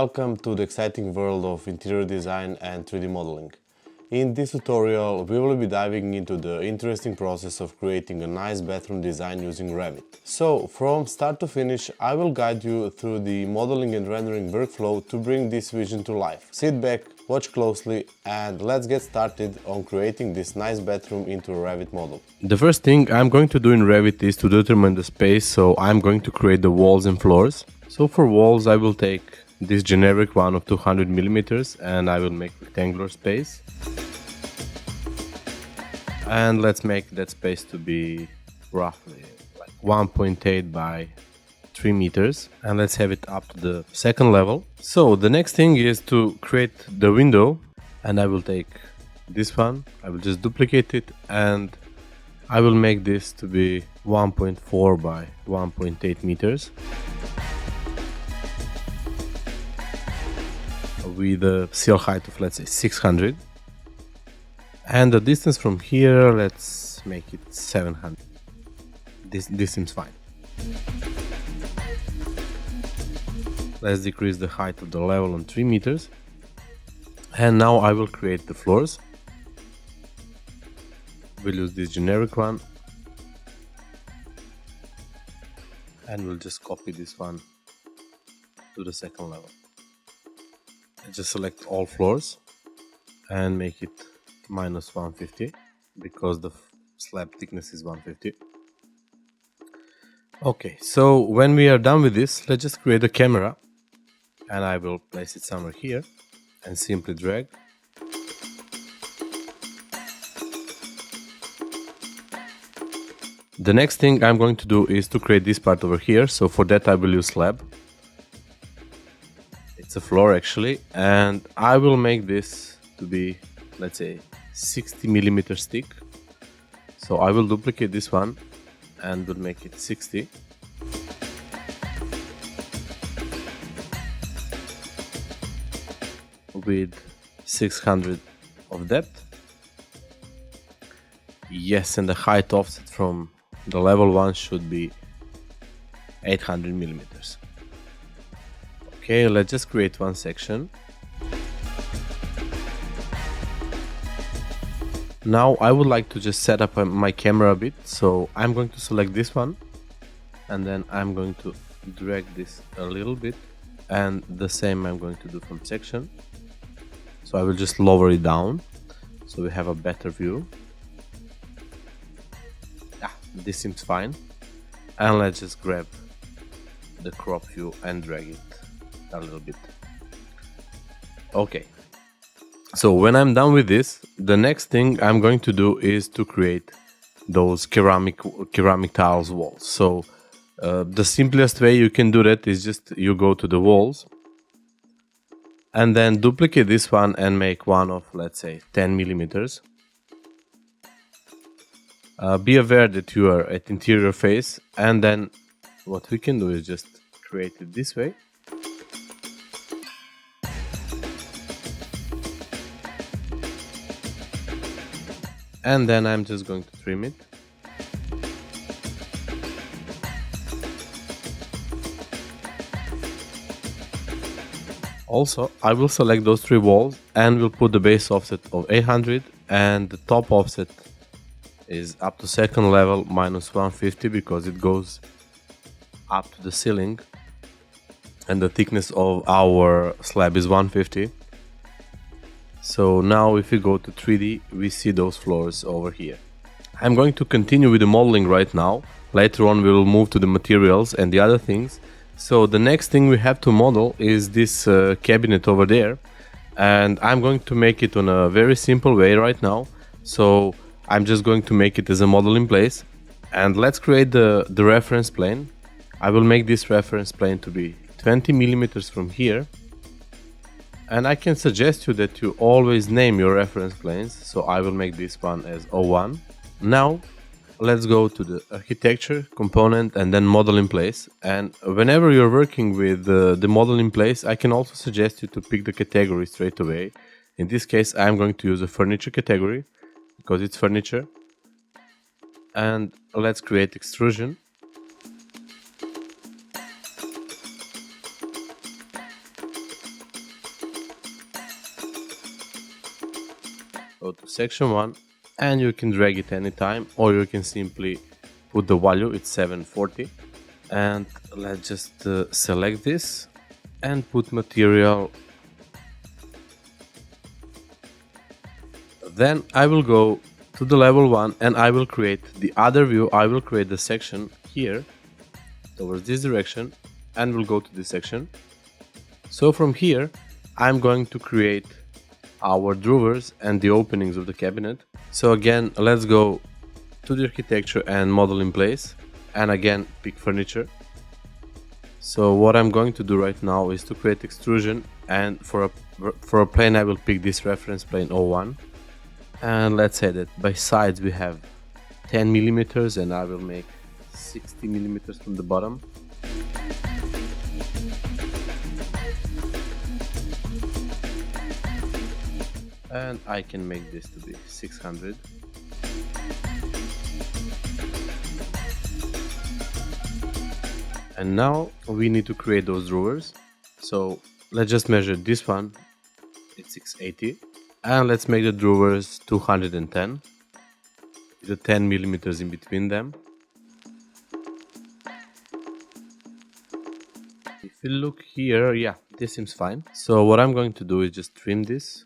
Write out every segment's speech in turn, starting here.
Welcome to the exciting world of interior design and 3D modeling. In this tutorial, we will be diving into the interesting process of creating a nice bathroom design using Revit. So, from start to finish, I will guide you through the modeling and rendering workflow to bring this vision to life. Sit back, watch closely, and let's get started on creating this nice bathroom into a Revit model. The first thing I'm going to do in Revit is to determine the space, so I'm going to create the walls and floors. So for walls, I will take this generic one of 200 millimeters and I will make rectangular space. And let's make that space to be roughly like 1.8 by 3 meters. And let's have it up to the second level. So the next thing is to create the window, and I will take this one, I will just duplicate it, and I will make this to be 1.4 by 1.8 meters. With a seal height of, let's say, 600, and the distance from here, let's make it 700. This seems fine. Let's decrease the height of the level on 3 meters, and now I will create the floors. We'll use this generic one, and we'll just copy this one to the second level. Just select all floors and make it minus 150 because the slab thickness is 150. Okay, so when we are done with this, let's just create a camera, and I will place it somewhere here and simply drag. The next thing I'm going to do is to create this part over here, so for that I will use slab. It's a floor actually, and I will make this to be, let's say, 60 millimeters thick. So I will duplicate this one and will make it 60. With 600 of depth. Yes, and the height offset from the level 1 should be 800 millimeters. Okay, let's just create one section. Now I would like to just set up my camera a bit, so I'm going to select this one, and then I'm going to drag this a little bit, and the same I'm going to do from section. So I will just lower it down so we have a better view. Yeah, this seems fine. And let's just grab the crop view and drag it a little bit. Okay, so when I'm done with this, the next thing I'm going to do is to create those ceramic tiles walls. So the simplest way you can do that is just you go to the walls and then duplicate this one and make one of, let's say, 10 millimeters. Be aware that you are at interior face, and then what we can do is just create it this way. And then I'm just going to trim it. Also, I will select those 3 walls and will put the base offset of 800, and the top offset is up to second level minus 150 because it goes up to the ceiling, and the thickness of our slab is 150. So now if we go to 3D, we see those floors over here. I'm going to continue with the modeling right now. Later on we will move to the materials and the other things. So the next thing we have to model is this cabinet over there. And I'm going to make it on a very simple way right now. So I'm just going to make it as a model in place. And let's create the reference plane. I will make this reference plane to be 20 millimeters from here. And I can suggest you that you always name your reference planes, so I will make this one as O1. Now let's go to the architecture component and then model in place. And whenever you're working with the model in place, I can also suggest you to pick the category straight away. In this case, I'm going to use a furniture category because it's furniture. And let's create extrusion. section 1 and you can drag it anytime, or you can simply put the value, it's 740. And let's just select this and put material. Then I will go to the level 1 and I will create the other view. I will create the section here towards this direction and we'll go to this section. So from here I'm going to create our drawers and the openings of the cabinet. So again, let's go to the architecture and model in place, and again pick furniture. So what I'm going to do right now is to create extrusion, and for a plane I will pick this reference plane 01. And let's say that by sides we have 10 millimeters, and I will make 60 millimeters from the bottom. And I can make this to be 600. And now we need to create those drawers. So let's just measure this one, it's 680. And let's make the drawers 210, with the 10 millimeters in between them. If you look here, yeah, this seems fine. So what I'm going to do is just trim this.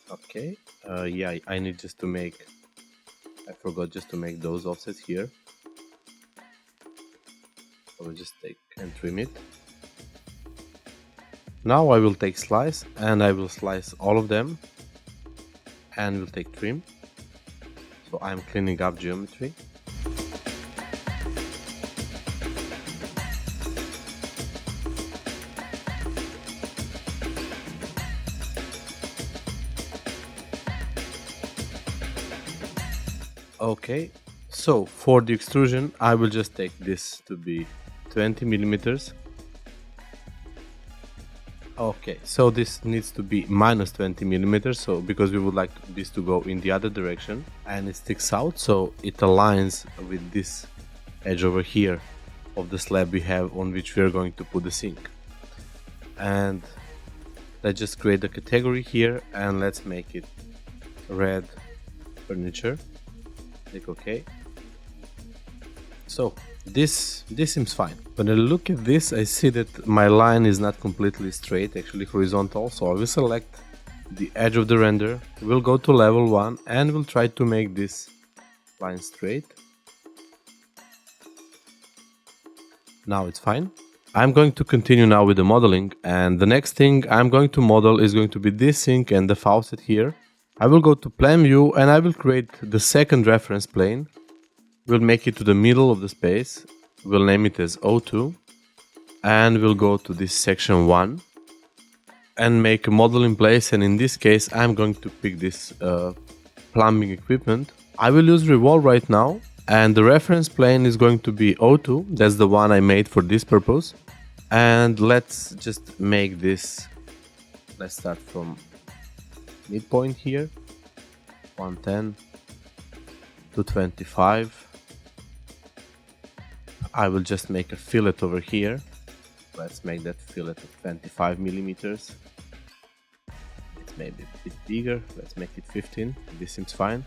Okay, yeah, I need just to make, I forgot just to make those offsets here. I will just take and trim it. Now I will take slice and I will slice all of them and will take trim. So I'm cleaning up geometry. Okay, so for the extrusion I will just take this to be 20 millimeters. Okay, so this needs to be minus 20 millimeters, so because we would like this to go in the other direction, and it sticks out, so it aligns with this edge over here of the slab we have on which we are going to put the sink. And let's just create a category here and let's make it red furniture. Click OK. So this seems fine. When I look at this, I see that my line is not completely straight, actually horizontal. So I will select the edge of the render, we'll go to level 1 and we'll try to make this line straight. Now it's fine. I'm going to continue now with the modeling, and the next thing I'm going to model is going to be this sink and the faucet here. I will go to plan view and I will create the second reference plane. We'll make it to the middle of the space. We'll name it as O2 and we'll go to this section 1 and make a model in place, and in this case I'm going to pick this plumbing equipment. I will use revolve right now, and the reference plane is going to be O2. That's the one I made for this purpose. And let's just make this, let's start from midpoint here, 110 to 25. I will just make a fillet over here. Let's make that fillet of 25 millimeters. It's maybe a bit bigger. Let's make it 15. This seems fine.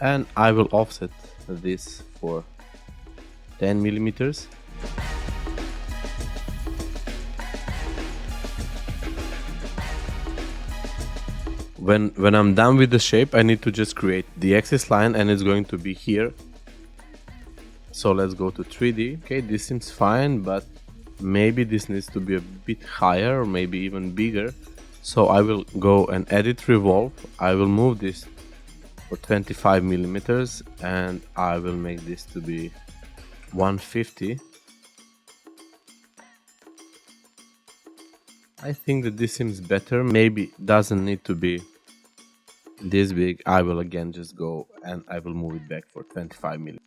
And I will offset this for 10 millimeters. When I'm done with the shape, I need to just create the axis line, and it's going to be here. So let's go to 3D. Okay, this seems fine, but maybe this needs to be a bit higher or maybe even bigger. So I will go and edit revolve. I will move this for 25 millimeters and I will make this to be 150. I think that this seems better. Maybe doesn't need to be this big. I will again just go and I will move it back for 25 millimeters.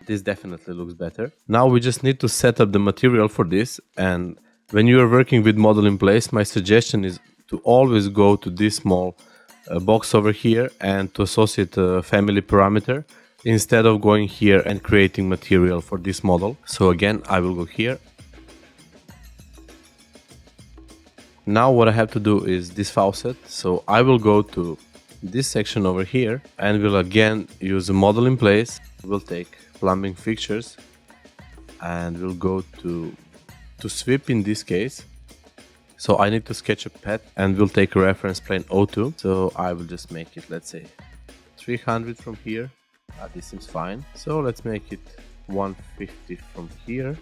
This definitely looks better. Now we just need to set up the material for this, and when you are working with model in place, my suggestion is to always go to this small box over here and to associate a family parameter instead of going here and creating material for this model. So again, I will go here. Now what I have to do is this faucet, so I will go to this section over here and we'll again use a model in place. We'll take plumbing fixtures and we'll go to sweep in this case. So I need to sketch a path and we'll take a reference plane O2. So I will just make it, let's say 300 from here. This seems fine. So let's make it 150 from here.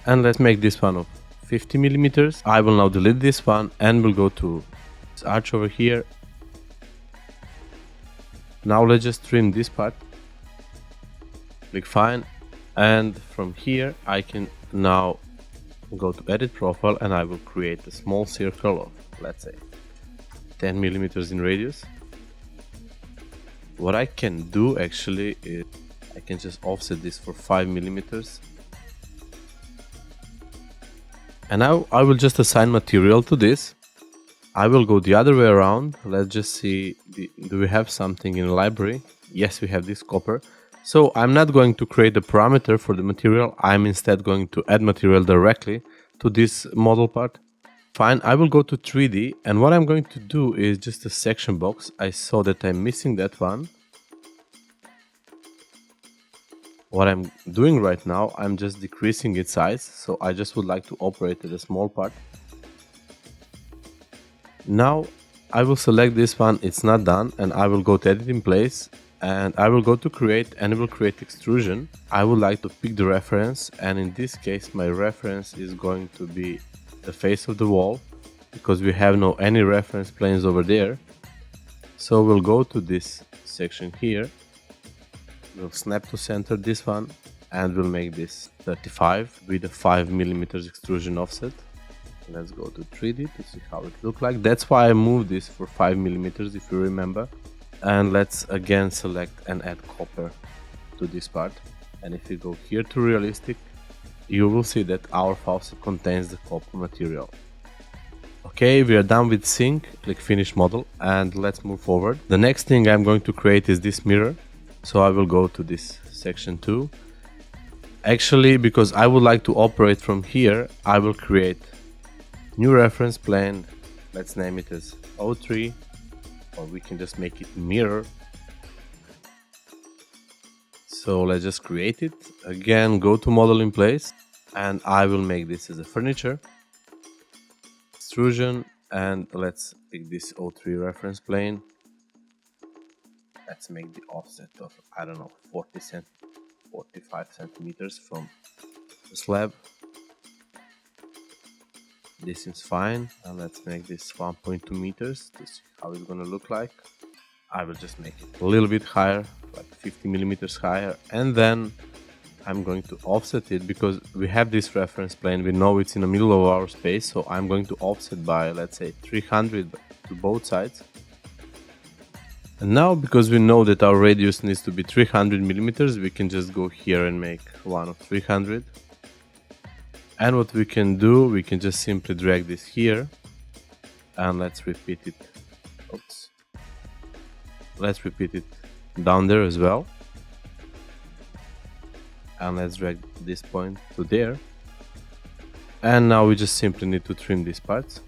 And let's make this one of 50 millimeters. I will now delete this one and we'll go to this arch over here. Now let's just trim this part. Click fine. And from here I can now go to edit profile and I will create a small circle of, let's say, 10 millimeters in radius. What I can do actually is I can just offset this for 5 millimeters. And now I will just assign material to this. I will go the other way around. Let's just see, do we have something in the library? Yes, we have this copper. So I'm not going to create a parameter for the material. I'm instead going to add material directly to this model part. Fine, I will go to 3D and what I'm going to do is just a section box. I saw that I'm missing that one. What I'm doing right now, I'm just decreasing its size. So I just would like to operate at a small part. Now I will select this one, it's not done, and I will go to edit in place. And I will go to create and I will create extrusion. I would like to pick the reference and in this case my reference is going to be the face of the wall because we have no any reference planes over there. So we'll go to this section here. We'll snap to center this one and we'll make this 35 with a 5 millimeters extrusion offset. Let's go to 3D to see how it looks like. That's why I moved this for 5 millimeters if you remember. And let's again select and add copper to this part. And if you go here to realistic, you will see that our faucet contains the copper material. Okay, we are done with sink. Click finish model and let's move forward. The next thing I'm going to create is this mirror. So I will go to this section 2. Actually, because I would like to operate from here, I will create new reference plane. Let's name it as O3. Or we can just make it mirror. So let's just create it. Again, go to model in place and I will make this as a furniture. Extrusion and let's pick this O3 reference plane. Let's make the offset of, I don't know, 45 centimeters from the slab. This is fine, and let's make this 1.2 meters to see how it's gonna look like. I will just make it a little bit higher, like 50 millimeters higher, and then I'm going to offset it because we have this reference plane, we know it's in the middle of our space, so I'm going to offset by, let's say, 300 to both sides. And now, because we know that our radius needs to be 300 millimeters, we can just go here and make one of 300. And what we can do, we can just simply drag this here and let's repeat it. Oops. Let's repeat it down there as well. And let's drag this point to there. And now we just simply need to trim these parts.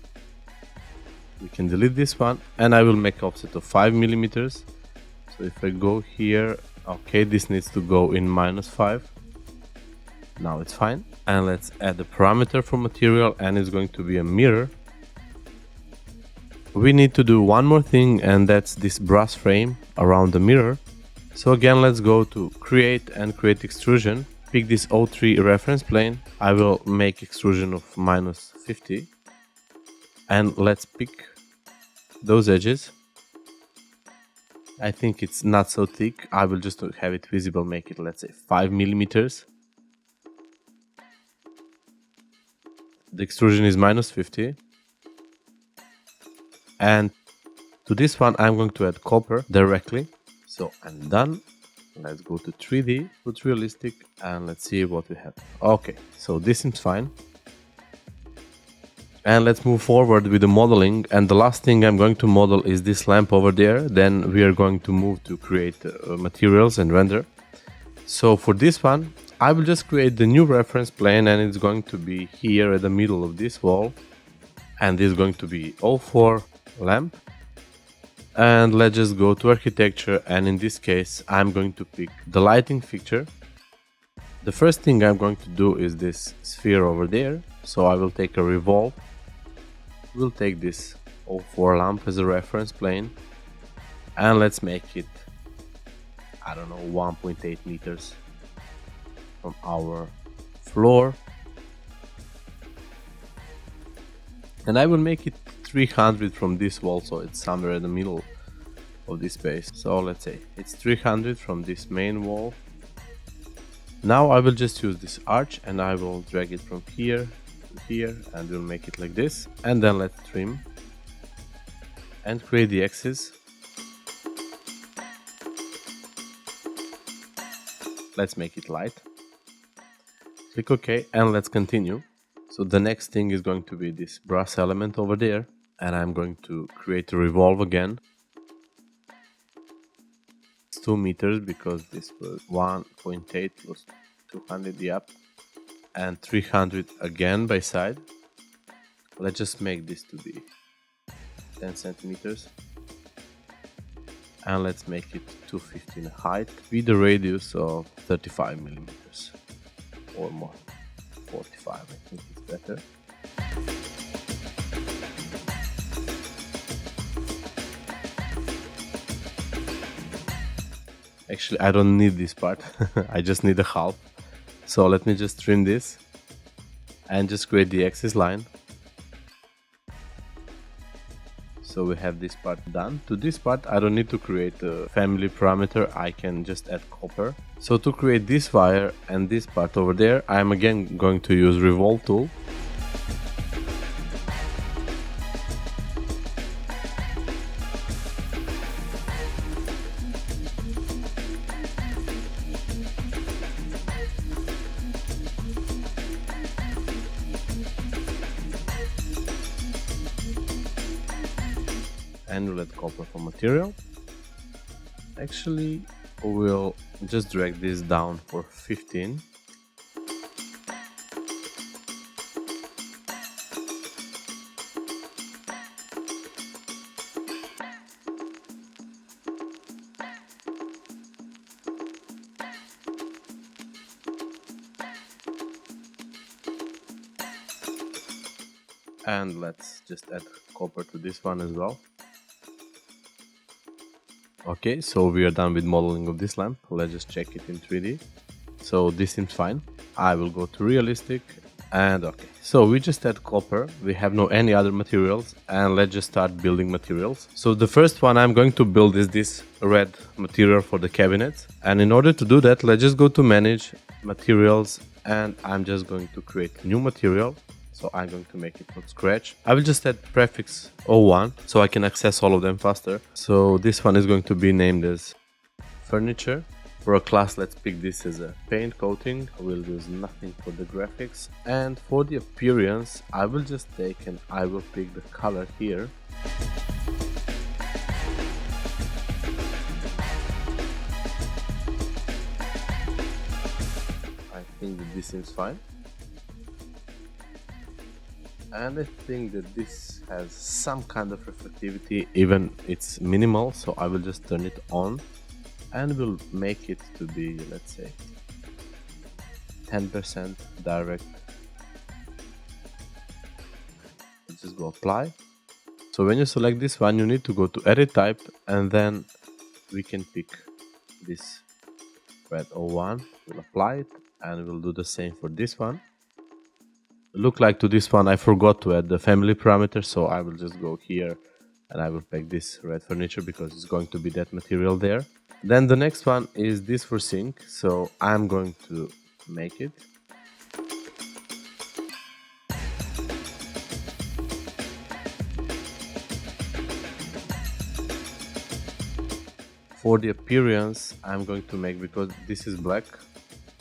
We can delete this one and I will make offset of 5 millimeters. So if I go here, okay, this needs to go in -5. Now it's fine. And let's add a parameter for material and it's going to be a mirror. We need to do one more thing and that's this brass frame around the mirror. So again, let's go to create and create extrusion. Pick this O3 reference plane. I will make extrusion of -50. And let's pick those edges. I think it's not so thick. I will just have it visible, make it, let's say, 5 millimeters. The extrusion is -50. And to this one, I'm going to add copper directly. So I'm done. Let's go to 3D, put realistic, and let's see what we have. Okay, so this seems fine. And let's move forward with the modeling. And the last thing I'm going to model is this lamp over there. Then we are going to move to create materials and render. So for this one, I will just create the new reference plane and it's going to be here at the middle of this wall. And this is going to be O4 lamp. And let's just go to architecture, and in this case I'm going to pick the lighting fixture. The first thing I'm going to do is this sphere over there, so I will take a revolve. We'll take this O4 lamp as a reference plane, and let's make it, I don't know, 1.8 meters from our floor. And I will make it 300 from this wall, so it's somewhere in the middle of this space. So let's say it's 300 from this main wall. Now I will just use this arch and I will drag it from here to here, and we'll make it like this. And then let's trim and create the axis. Let's make it light. Click OK, and let's continue. So the next thing is going to be this brass element over there, and I'm going to create a revolve again. It's 2 meters because this was 1.8 plus 200 the up, and 300 again by side. Let's just make this to be 10 centimeters, and let's make it 250 in height with a radius of 35 millimeters or more. 45, I think it's better. Actually, I don't need this part. I just need a half. So let me just trim this and just create the axis line. So we have this part done. To this part, I don't need to create a family parameter. I can just add copper. So to create this wire and this part over there, I'm again going to use revolve tool. And we'll add copper for material. Actually, we'll just drag this down for 15. And let's just add copper to this one as well. Okay, so we are done with modeling of this lamp. Let's just check it in 3D. So this seems fine. I will go to realistic, and okay. So we just add copper. We have no any other materials, and let's just start building materials. So the first one I'm going to build is this red material for the cabinets. And in order to do that, let's just go to manage materials, and I'm just going to create new material. So I'm going to make it from scratch. I will just add prefix 01 so I can access all of them faster. So this one is going to be named as furniture. For a class, let's pick this as a paint coating. I will use nothing for the graphics. And for the appearance, I will just take and I will pick the color here. I think that this seems fine. And I think that this has some kind of reflectivity, even it's minimal, so I will just turn it on and we'll make it to be, let's say, 10% direct. Let's just go apply. So when you select this one, you need to go to edit type, and then we can pick this red 01, we'll apply it, and we'll do the same for this one. Look like to this one I forgot to add the family parameter, so I will just go here and I will pick this red furniture because it's going to be that material there. Then the next one is this for sink, so I'm going to make it. For the appearance, I'm going to make, because this is black,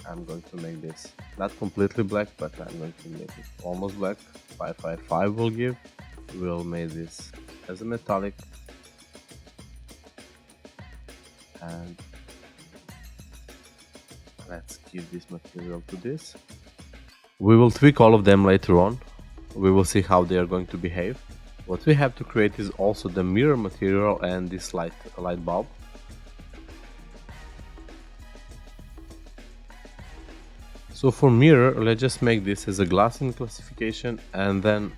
I'm going to make this not completely black, but I'm going to make it almost black. 555 will give. We'll make this as a metallic, and let's give this material to this. We will tweak all of them later on. We will see how they are going to behave. What we have to create is also the mirror material and this light bulb. So for mirror, let's just make this as a glass in classification, and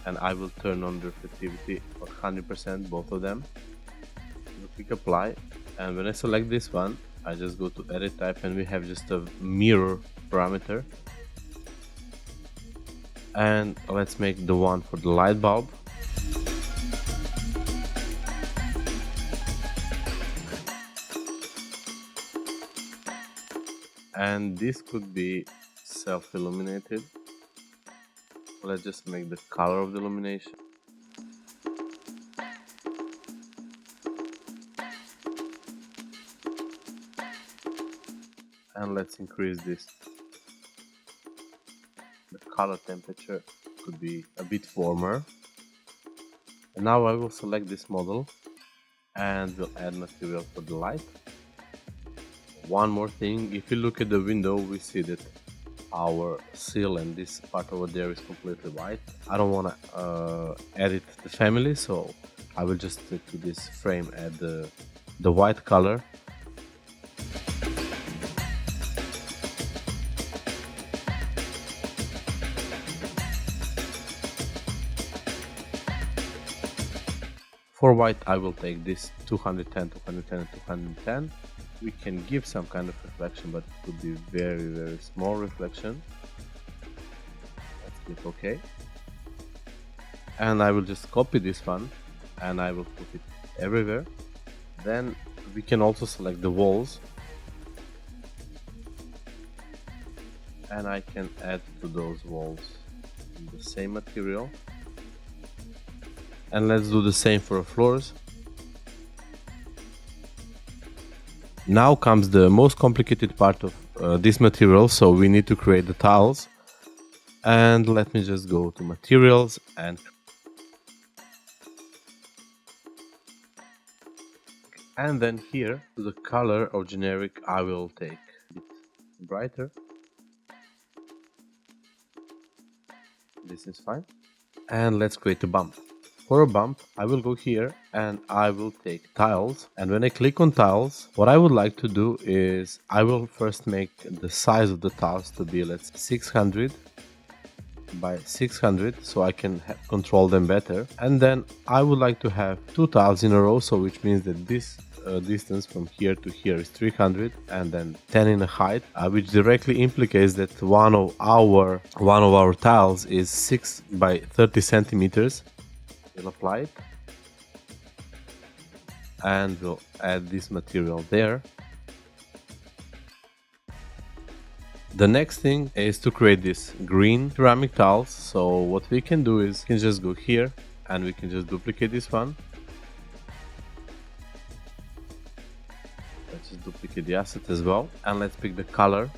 I will turn on the reflectivity for 100%, both of them. We'll click apply, and when I select this one, I just go to edit type, and we have just a mirror parameter. And let's make the one for the light bulb. And this could be self-illuminated. Let's just make the color of the illumination. And let's increase this. The color temperature could be a bit warmer. And now I will select this model and we'll add material for the light. One more thing, if you look at the window, we see that our seal and this part over there is completely white. I don't want to edit the family, so I will just stick to this frame, add the white color. For white, I will take this 210, 210, and 210. We can give some kind of reflection, but it could be very, very small reflection. Let's click OK. And I will just copy this one and I will put it everywhere. Then we can also select the walls. And I can add to those walls the same material. And let's do the same for the floors. Now comes the most complicated part of this material, so we need to create the tiles. And let me just go to materials and then here to the color of generic I will take a bit brighter. This is fine. And let's create a bump. For a bump, I will go here and I will take tiles. And when I click on tiles, what I would like to do is I will first make the size of the tiles to be, let's say, 600 by 600, so I can control them better. And then I would like to have 2 tiles in a row, so which means that this distance from here to here is 300 and then 10 in a height, which directly implicates that one of our tiles is 6 by 30 centimeters. We'll apply it and we'll add this material there. The next thing is to create this green ceramic tiles. So what we can do is we can just go here and we can just duplicate this one. Let's just duplicate the asset as well, and let's pick the color.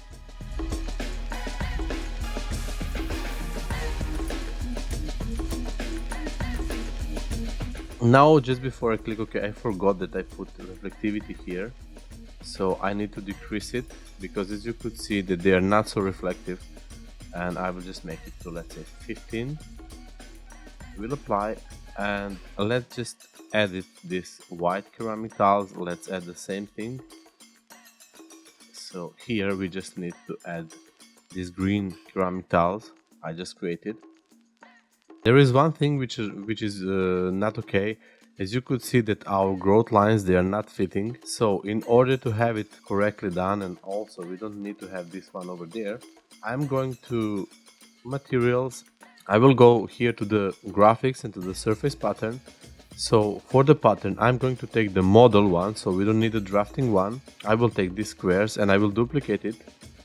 Now, just before I click OK, I forgot that I put reflectivity here, so I need to decrease it, because as you could see that they are not so reflective, and I will just make it to, let's say, 15. We'll apply, and let's just edit this white ceramic tiles. Let's add the same thing. So here we just need to add these green ceramic tiles I just created. There is one thing which is not okay. As you could see that our growth lines, they are not fitting. So in order to have it correctly done, and also we don't need to have this one over there, I'm going to materials. I will go here to the graphics and to the surface pattern. So for the pattern, I'm going to take the model one, so we don't need the drafting one. I will take these squares and I will duplicate it.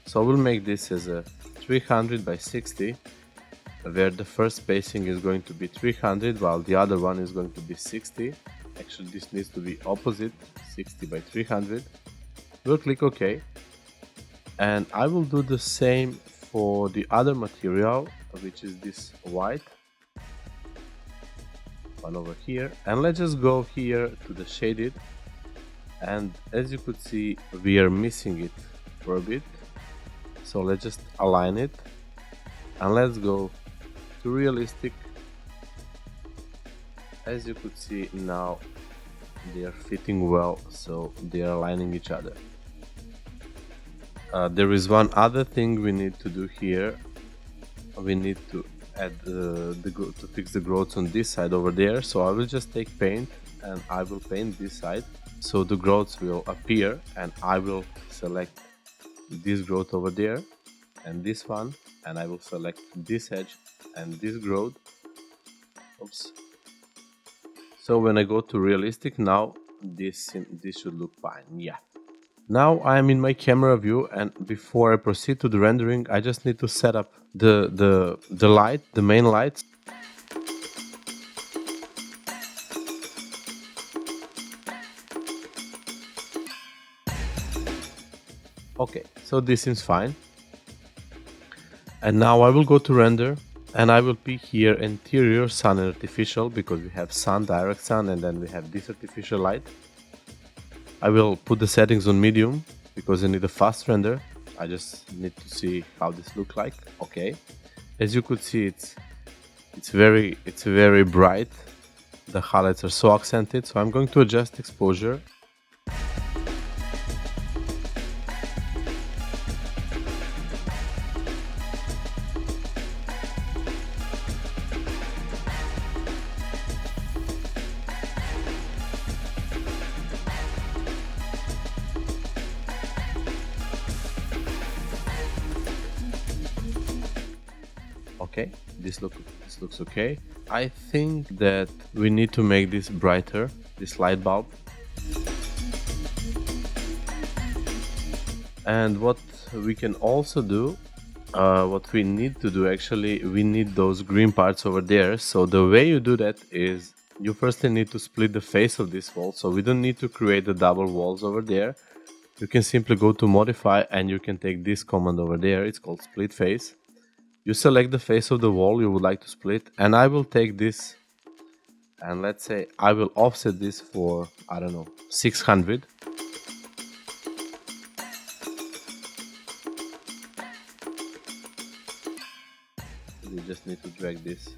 So we'll make this as a 300 by 60. Where the first spacing is going to be 300 while the other one is going to be 60. Actually, this needs to be opposite, 60 by 300. We'll click OK, and I will do the same for the other material, which is this white one over here. And let's just go here to the shaded, and as you could see, we are missing it for a bit, so let's just align it and let's go to realistic, As you could see now, they are fitting well, so they are aligning each other. There is one other thing we need to do here. We need to add to fix the growths on this side over there. So I will just take paint and I will paint this side, so the growths will appear, and I will select this growth over there and this one, and I will select this edge and this growth. Oops. So when I go to realistic now, this should look fine. Yeah. Now I am in my camera view, and before I proceed to the rendering, I just need to set up the light, the main lights. Okay, so this seems fine. And now I will go to render, and I will pick here interior, sun and artificial, because we have sun, direct sun, and then we have this artificial light. I will put the settings on medium because I need a fast render. I just need to see how this looks like. Okay, as you could see, it's very bright. The highlights are so accented, so I'm going to adjust exposure. Okay, this looks okay. I think that we need to make this brighter, this light bulb. And what we can also do, what we need to do actually, we need those green parts over there. So the way you do that is you firstly need to split the face of this wall. So we don't need to create the double walls over there. You can simply go to modify and you can take this command over there. It's called split face. You select the face of the wall you would like to split, and I will take this and let's say I will offset this for, I don't know, 600. We just need to drag this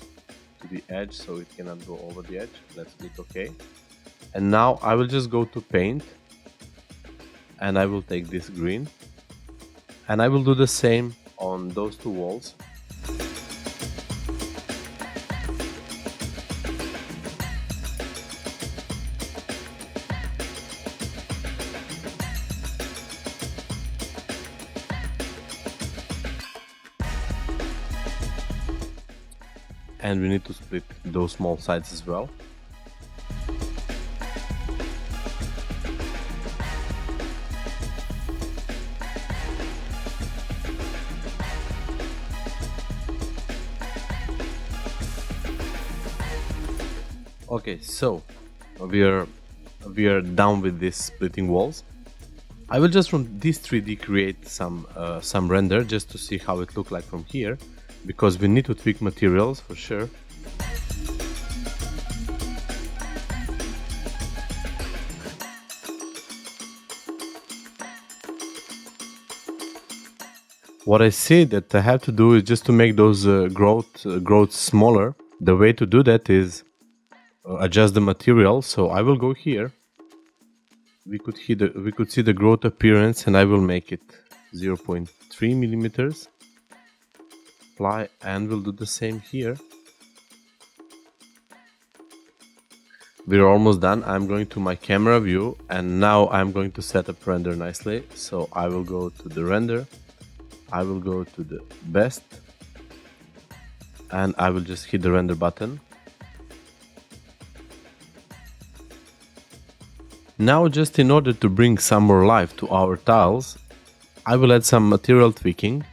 to the edge so it cannot go over the edge. Let's click OK. And now I will just go to paint and I will take this green and I will do the same on those two walls. And we need to split those small sides as well. Okay, so we are done with this splitting walls. I will just from this 3D create some render just to see how it look like from here, because we need to tweak materials for sure. What I see that I have to do is just to make those growths smaller. The way to do that is adjust the material. So I will go here. We could see the growth appearance, and I will make it 0.3 millimeters. Apply, and we'll do the same here. We're almost done. I'm going to my camera view, and now I'm going to set up render nicely. So I will go to the render. I will go to the best, and I will just hit the render button. Now, just in order to bring some more life to our tiles, I will add some material tweaking.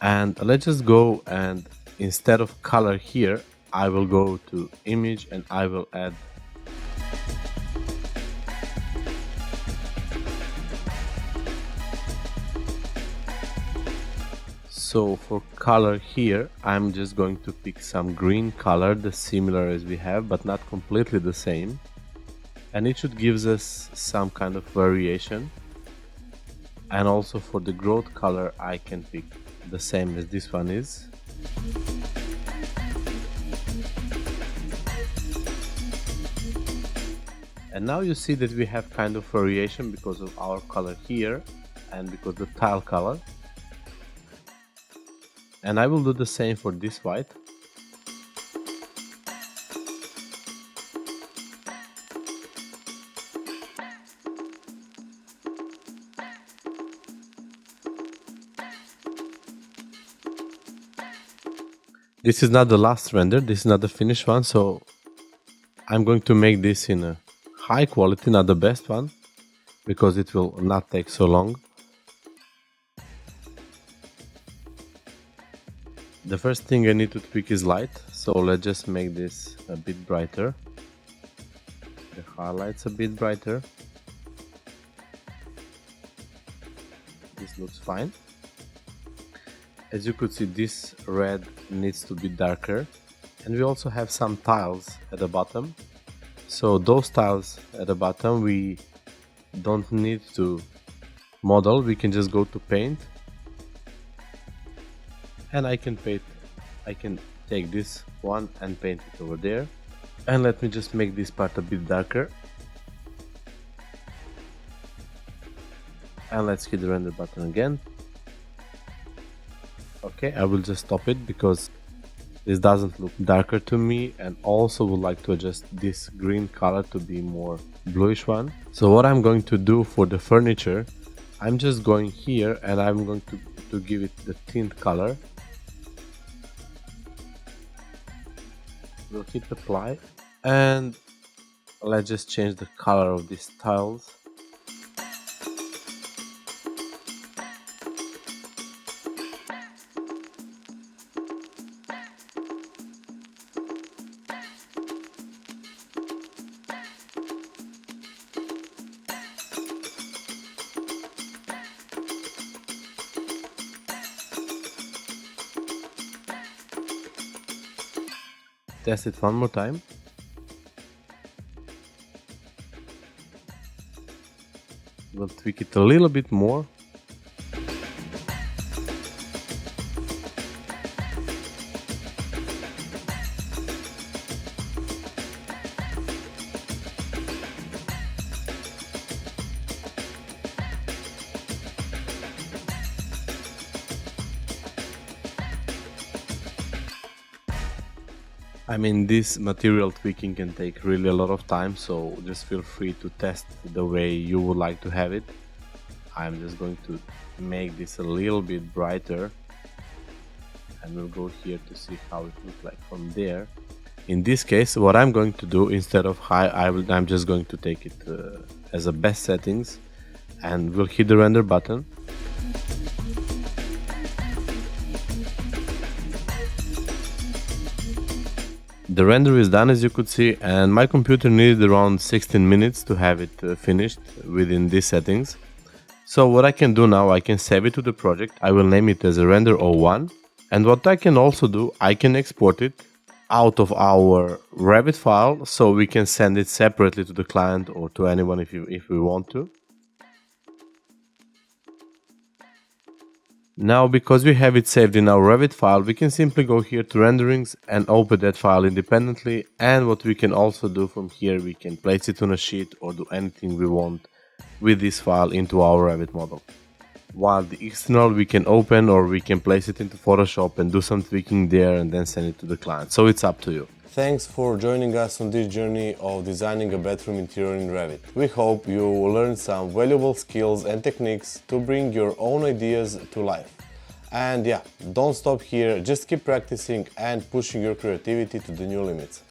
And let's just go, and instead of color here, I will go to image and I will add so for color here, I'm just going to pick some green color, the similar as we have, but not completely the same. And it should give us some kind of variation. And also for the growth color, I can pick the same as this one is. And now you see that we have kind of variation because of our color here and because the tile color. And I will do the same for this white. This is not the last render, this is not the finished one, so I'm going to make this in a high quality, not the best one, because it will not take so long. The first thing I need to tweak is light, so let's just make this a bit brighter. The highlights a bit brighter. This looks fine. As you could see, this red needs to be darker, and we also have some tiles at the bottom. So those tiles at the bottom we don't need to model, we can just go to paint. And I can take this one and paint it over there. And let me just make this part a bit darker. And let's hit the render button again. Okay, I will just stop it because this doesn't look darker to me, and also would like to adjust this green color to be more bluish one. So what I'm going to do for the furniture, I'm just going here and I'm going to give it the tint color. We'll hit apply and let's just change the color of these tiles. Test it one more time. We'll tweak it a little bit more. I mean, this material tweaking can take really a lot of time, so just feel free to test the way you would like to have it. I'm just going to make this a little bit brighter and we'll go here to see how it looks like from there. In this case, what I'm going to do, instead of high, I'm just going to take it as a best settings, and we'll hit the render button. The render is done, as you could see, and my computer needed around 16 minutes to have it finished within these settings. So what I can do now, I can save it to the project. I will name it as a render 01. And what I can also do, I can export it out of our Revit file, so we can send it separately to the client or to anyone if we want to. Now, because we have it saved in our Revit file, we can simply go here to renderings and open that file independently. And what we can also do from here, we can place it on a sheet or do anything we want with this file into our Revit model. While the external we can open, or we can place it into Photoshop and do some tweaking there and then send it to the client. So it's up to you. Thanks for joining us on this journey of designing a bedroom interior in Revit. We hope you learned some valuable skills and techniques to bring your own ideas to life. And yeah, don't stop here, just keep practicing and pushing your creativity to the new limits.